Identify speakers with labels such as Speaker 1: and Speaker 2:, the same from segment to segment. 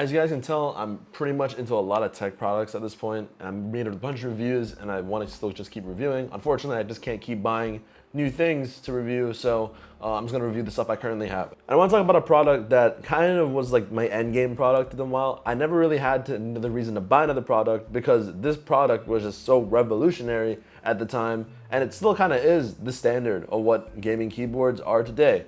Speaker 1: As you guys can tell, I'm pretty much into a lot of tech products at this point. I made a bunch of reviews and I want to still just keep reviewing. Unfortunately, I just can't keep buying new things to review, so I'm just gonna review the stuff I currently have. And I want to talk about a product that kind of was like my end game product in a while. I never really had another reason to buy another product because this product was just so revolutionary at the time, and it still kind of is the standard of what gaming keyboards are today.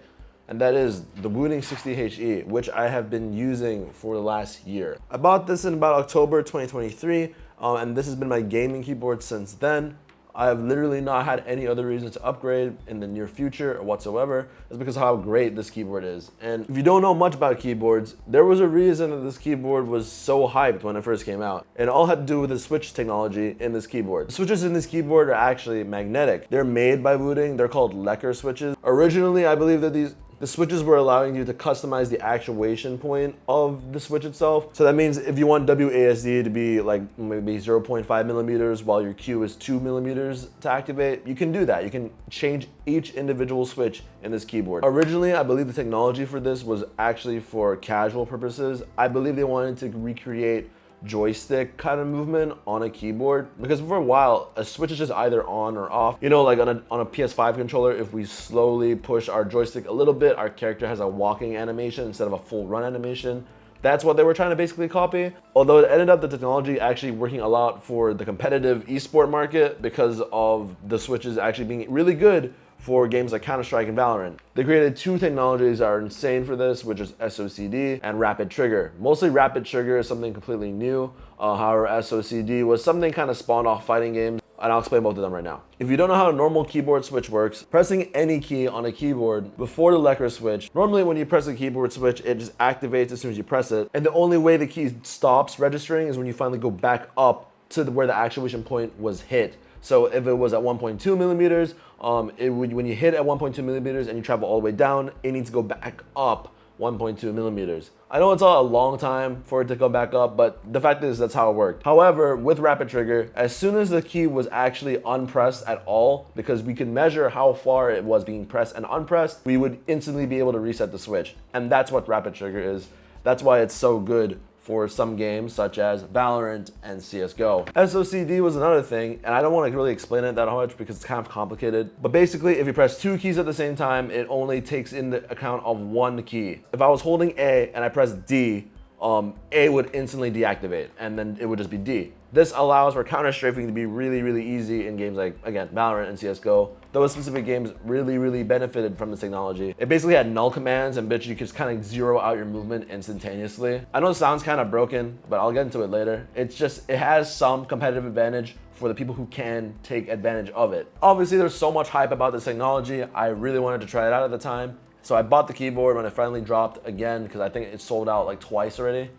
Speaker 1: And that is the Wooting60HE, which I have been using for the last year. I bought this in about October 2023, and this has been my gaming keyboard since then. I have literally not had any other reason to upgrade in the near future or whatsoever. It's because of how great this keyboard is. And if you don't know much about keyboards, there was a reason that this keyboard was so hyped when it first came out. And it all had to do with the switch technology in this keyboard. The switches in this keyboard are actually magnetic. They're made by Wooting. They're called Lecker switches. Originally, I believe that the switches were allowing you to customize the actuation point of the switch itself. So that means if you want WASD to be like maybe 0.5 millimeters while your Q is 2 millimeters to activate, you can do that. You can change each individual switch in this keyboard. Originally, I believe the technology for this was actually for casual purposes. I believe they wanted to recreate joystick kind of movement on a keyboard, because for a while a switch is just either on or off. You know, like on a PS5 controller, if we slowly push our joystick a little bit, our character has a walking animation instead of a full run animation. That's what they were trying to basically copy. Although it ended up the technology actually working a lot for the competitive esport market because of the switches actually being really good for games like Counter-Strike and Valorant. They created two technologies that are insane for this, which is SOCD and Rapid Trigger. Mostly Rapid Trigger is something completely new. However, SOCD was something kind of spawned off fighting games, and I'll explain both of them right now. If you don't know how a normal keyboard switch works, pressing any key on a keyboard before the Lecker switch, normally when you press a keyboard switch, it just activates as soon as you press it. And the only way the key stops registering is when you finally go back up to where the actuation point was hit. So if it was at 1.2 millimeters, when you hit at 1.2 millimeters and you travel all the way down, it needs to go back up 1.2 millimeters. I know it's a long time for it to go back up, but the fact is that's how it worked. However, with Rapid Trigger, as soon as the key was actually unpressed at all, because we can measure how far it was being pressed and unpressed, we would instantly be able to reset the switch. And that's what Rapid Trigger is. That's why it's so good for some games such as Valorant and CSGO. SOCD was another thing, and I don't want to really explain it that much because it's kind of complicated. But basically, if you press two keys at the same time, it only takes into account of one key. If I was holding A and I pressed D, A would instantly deactivate, and then it would just be D. This allows for counter strafing to be really, really easy in games like, again, Valorant and CSGO. Those specific games really, really benefited from this technology. It basically had null commands and bitch, you could just kind of zero out your movement instantaneously. I know it sounds kind of broken, but I'll get into it later. It's just, it has some competitive advantage for the people who can take advantage of it. Obviously, there's so much hype about this technology. I really wanted to try it out at the time. So I bought the keyboard when it finally dropped again, because I think it sold out like twice already.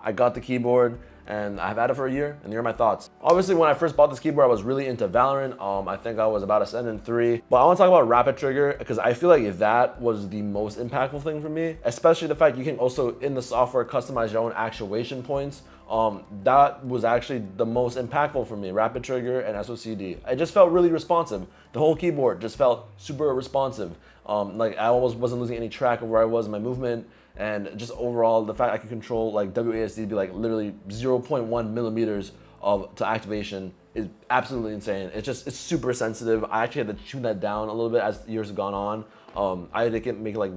Speaker 1: I got the keyboard and I've had it for a year, and here are my thoughts. Obviously, when I first bought this keyboard, I was really into Valorant. I think I was about a 7-3. But I want to talk about Rapid Trigger because I feel like that was the most impactful thing for me, especially the fact you can also, in the software, customize your own actuation points. That was actually the most impactful for me, Rapid Trigger and SOCD. It just felt really responsive. The whole keyboard just felt super responsive. Like I almost wasn't losing any track of where I was in my movement. And just overall, the fact I could control like WASD be like literally 0.1 millimeters to activation is absolutely insane. It's super sensitive. I actually had to tune that down a little bit as years have gone on. I think I make it like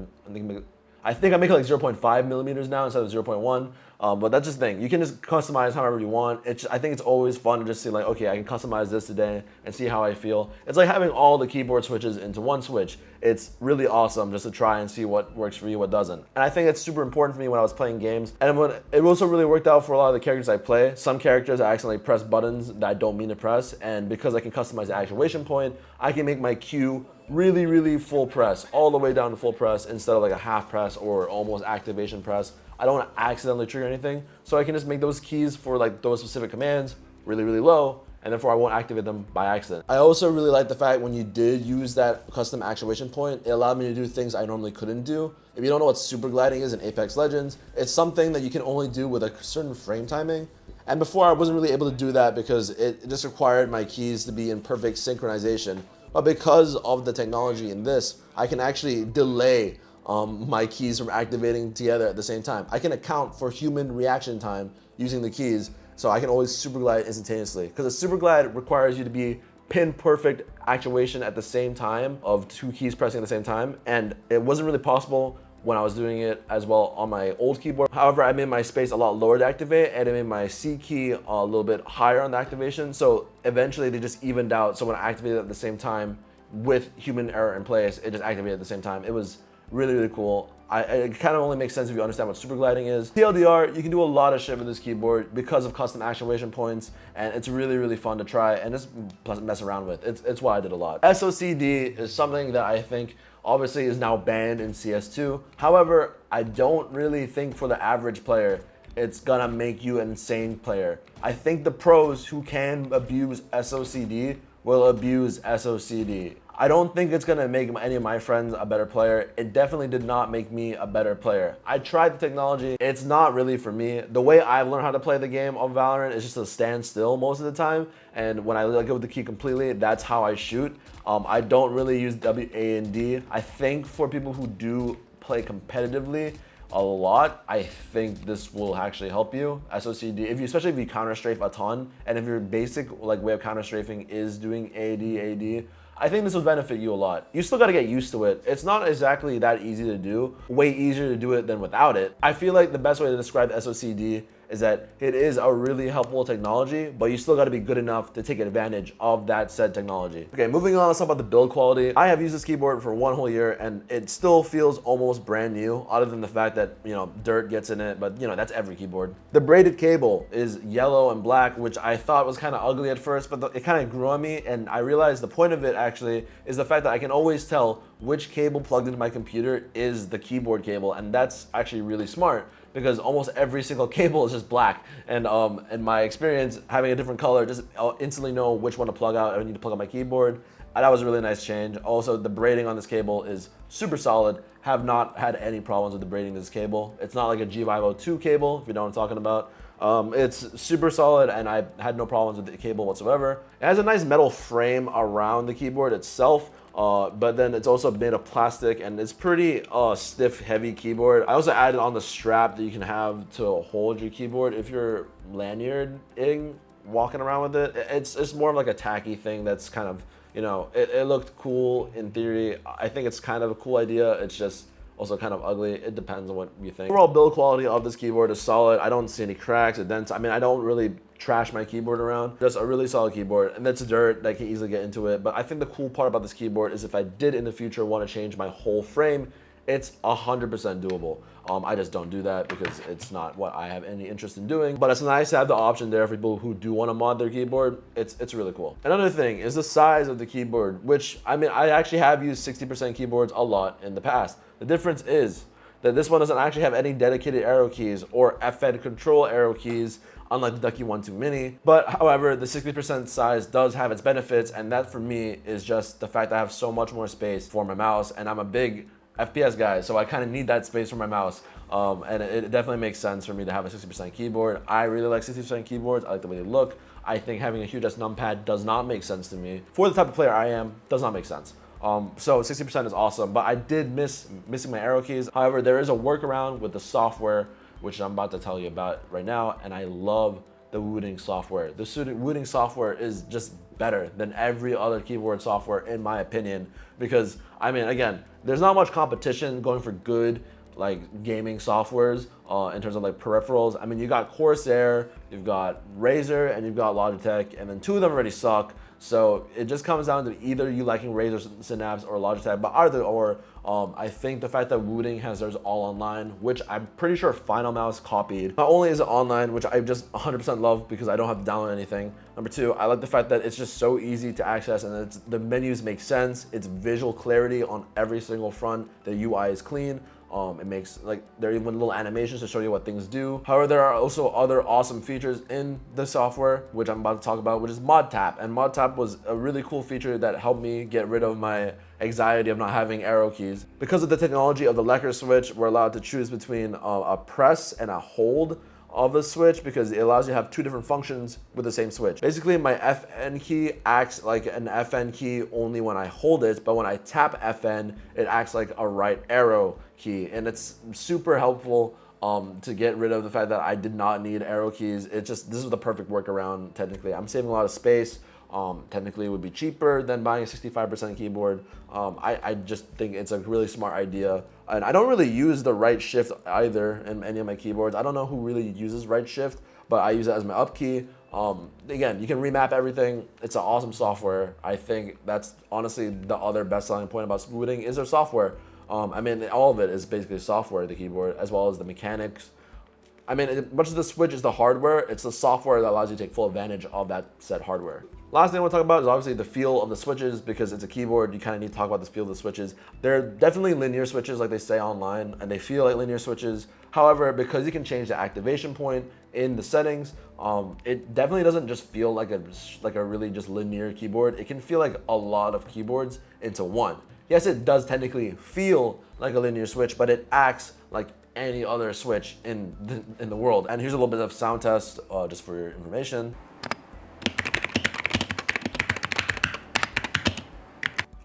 Speaker 1: 0.5 millimeters now instead of 0.1. But that's just the thing. You can just customize however you want. I think it's always fun to just see like, okay, I can customize this today and see how I feel. It's like having all the keyboard switches into one switch. It's really awesome just to try and see what works for you, what doesn't. And I think it's super important for me when I was playing games. And it also really worked out for a lot of the characters I play. Some characters I accidentally press buttons that I don't mean to press. And because I can customize the actuation point, I can make my Q really, really full press, all the way down to full press instead of like a half press or almost activation press. I don't want to accidentally trigger anything, so I can just make those keys for like those specific commands really, really low, and therefore I won't activate them by accident. I also really like the fact when you did use that custom actuation point, it allowed me to do things I normally couldn't do. If you don't know what super gliding is in Apex Legends, it's something that you can only do with a certain frame timing. And before I wasn't really able to do that because it just required my keys to be in perfect synchronization. But because of the technology in this, I can actually delay my keys from activating together at the same time. I can account for human reaction time using the keys, so I can always super glide instantaneously. Because a super glide requires you to be pin perfect actuation at the same time of 2 keys pressing at the same time, and it wasn't really possible when I was doing it as well on my old keyboard. However, I made my space a lot lower to activate, and I made my C key a little bit higher on the activation, so eventually they just evened out. So when I activated at the same time with human error in place, it just activated at the same time. It was really, really cool. It kind of only makes sense if you understand what super gliding is. TLDR, you can do a lot of shit with this keyboard because of custom actuation points, and it's really, really fun to try and just mess around with. It's what I did a lot. SOCD is something that I think obviously is now banned in CS2. However, I don't really think for the average player it's gonna make you an insane player. I think the pros who can abuse SOCD will abuse SOCD. I don't think it's gonna make any of my friends a better player. It definitely did not make me a better player. I tried the technology, it's not really for me. The way I've learned how to play the game of Valorant is just to stand still most of the time, and when I let go of the key completely, that's how I shoot. I don't really use W, A, and D. I think for people who do play competitively a lot, I think this will actually help you. SOCD, especially if you counter strafe a ton, and if your basic way of counter strafing is doing AD, I think this will benefit you a lot. You still gotta get used to it. It's not exactly that easy to do. Way easier to do it than without it. I feel like the best way to describe SOCD is that it is a really helpful technology, but you still gotta be good enough to take advantage of that said technology. Okay, moving on, let's talk about the build quality. I have used this keyboard for 1 whole year and it still feels almost brand new, other than the fact that, dirt gets in it, but that's every keyboard. The braided cable is yellow and black, which I thought was kind of ugly at first, but it kind of grew on me, and I realized the point of it actually is the fact that I can always tell which cable plugged into my computer is the keyboard cable, and that's actually really smart, because almost every single cable is just black. And in my experience, having a different color, just instantly know which one to plug out if I need to plug out my keyboard. That was a really nice change. Also, the braiding on this cable is super solid. Have not had any problems with the braiding of this cable. It's not like a G502 cable, if you know what I'm talking about. It's super solid, and I had no problems with the cable whatsoever. It has a nice metal frame around the keyboard itself, but then it's also made of plastic, and it's pretty stiff, heavy keyboard. I also added on the strap that you can have to hold your keyboard if you're lanyarding, walking around with it. It's more of like a tacky thing that's kind of, it looked cool in theory. I think it's kind of a cool idea. It's just also kind of ugly. It depends on what you think. Overall build quality of this keyboard is solid. I don't see any cracks or dents. I mean, I don't really trash my keyboard around. Just a really solid keyboard, and that's dirt that can easily get into it. But I think the cool part about this keyboard is if I did in the future want to change my whole frame, it's 100% doable. I just don't do that because it's not what I have any interest in doing, but it's nice to have the option there for people who do want to mod their keyboard. It's really cool. Another thing is the size of the keyboard, which, I mean, I actually have used 60% keyboards a lot in the past. The difference is that this one doesn't actually have any dedicated arrow keys or F-Fed control arrow keys, unlike the Ducky 1-2 Mini. But however, the 60% size does have its benefits, and that for me is just the fact that I have so much more space for my mouse, and I'm a big FPS guy, so I kind of need that space for my mouse. And it definitely makes sense for me to have a 60% keyboard. I really like 60% keyboards. I like the way they look. I think having a huge ass numpad does not make sense to me. For the type of player I am, does not make sense. So 60% is awesome, but I did missing my arrow keys. However, there is a workaround with the software, which I'm about to tell you about right now, and I love the Wooting software. The Wooting software is just better than every other keyboard software in my opinion, because I mean, again, there's not much competition going for good gaming softwares in terms of peripherals. I mean, you got Corsair, you've got Razer, and you've got Logitech, and then 2 of them already suck. So it just comes down to either you liking Razer Synapse or Logitech, but either or, I think the fact that Wooting has theirs all online, which I'm pretty sure Final Mouse copied. Not only is it online, which I just 100% love because I don't have to download anything. Number 2, I like the fact that it's just so easy to access, and the menus make sense. It's visual clarity on every single front. The UI is clean. It makes there are even little animations to show you what things do. However, there are also other awesome features in the software, which I'm about to talk about, which is Mod Tap. And Mod Tap was a really cool feature that helped me get rid of my anxiety of not having arrow keys. Because of the technology of the Lecker switch, we're allowed to choose between a press and a hold of the switch because it allows you to have two different functions with the same switch. Basically, my FN key acts like an FN key only when I hold it, but when I tap FN, it acts like a right arrow key, and it's super helpful to get rid of the fact that I did not need arrow keys. This is the perfect workaround. Technically, I'm saving a lot of space. Technically, it would be cheaper than buying a 65% keyboard. I just think it's a really smart idea. And I don't really use the right shift either in any of my keyboards. I don't know who really uses right shift, but I use it as my up key. Again, you can remap everything. It's an awesome software. I think that's honestly the other best selling point about Wooting is their software. I mean, all of it is basically software, the keyboard, as well as the mechanics. I mean, much as the switch is the hardware, it's the software that allows you to take full advantage of that said hardware. Last thing I want to talk about is obviously the feel of the switches, because it's a keyboard, you kind of need to talk about the feel of the switches. They're definitely linear switches like they say online, and they feel like linear switches. However, because you can change the activation point in the settings, it definitely doesn't just feel like a really just linear keyboard. It can feel like a lot of keyboards into one. Yes, it does technically feel like a linear switch, but it acts like any other switch in the world. And here's a little bit of sound test just for your information.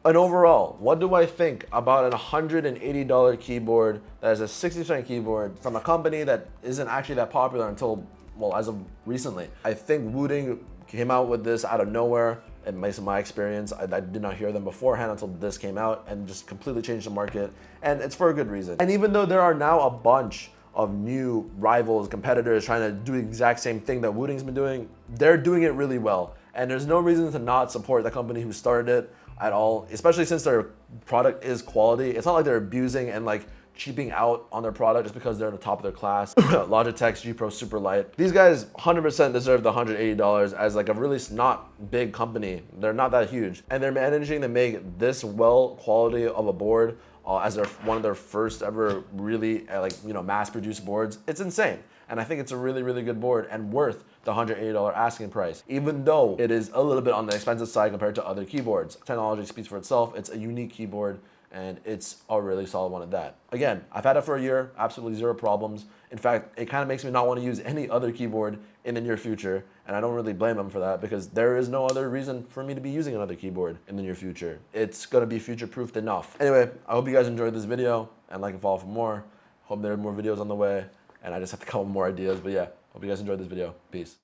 Speaker 1: And overall, what do I think about a $180 keyboard that is a 60% keyboard from a company that isn't actually that popular until, well, as of recently? I think Wooting came out with this out of nowhere. In my experience, I did not hear them beforehand until this came out and just completely changed the market. And it's for a good reason. And even though there are now a bunch of new rivals, competitors trying to do the exact same thing that Wooting's been doing, they're doing it really well. And there's no reason to not support the company who started it at all, especially since their product is quality. It's not like they're abusing and like cheaping out on their product just because they're at the top of their class. Logitech's G Pro Superlight. These guys 100% deserve the $180 as like a really not big company. They're not that huge. And they're managing to make this well quality of a board as one of their first ever really mass produced boards. It's insane. And I think it's a really, really good board and worth the $180 asking price, even though it is a little bit on the expensive side compared to other keyboards. Technology speaks for itself. It's a unique keyboard, and it's a really solid one at that. Again, I've had it for a year, absolutely zero problems. In fact, it kind of makes me not want to use any other keyboard in the near future, and I don't really blame them for that because there is no other reason for me to be using another keyboard in the near future. It's going to be future-proofed enough. Anyway, I hope you guys enjoyed this video and like and follow for more. Hope there are more videos on the way, and I just have a couple more ideas, but yeah, hope you guys enjoyed this video. Peace.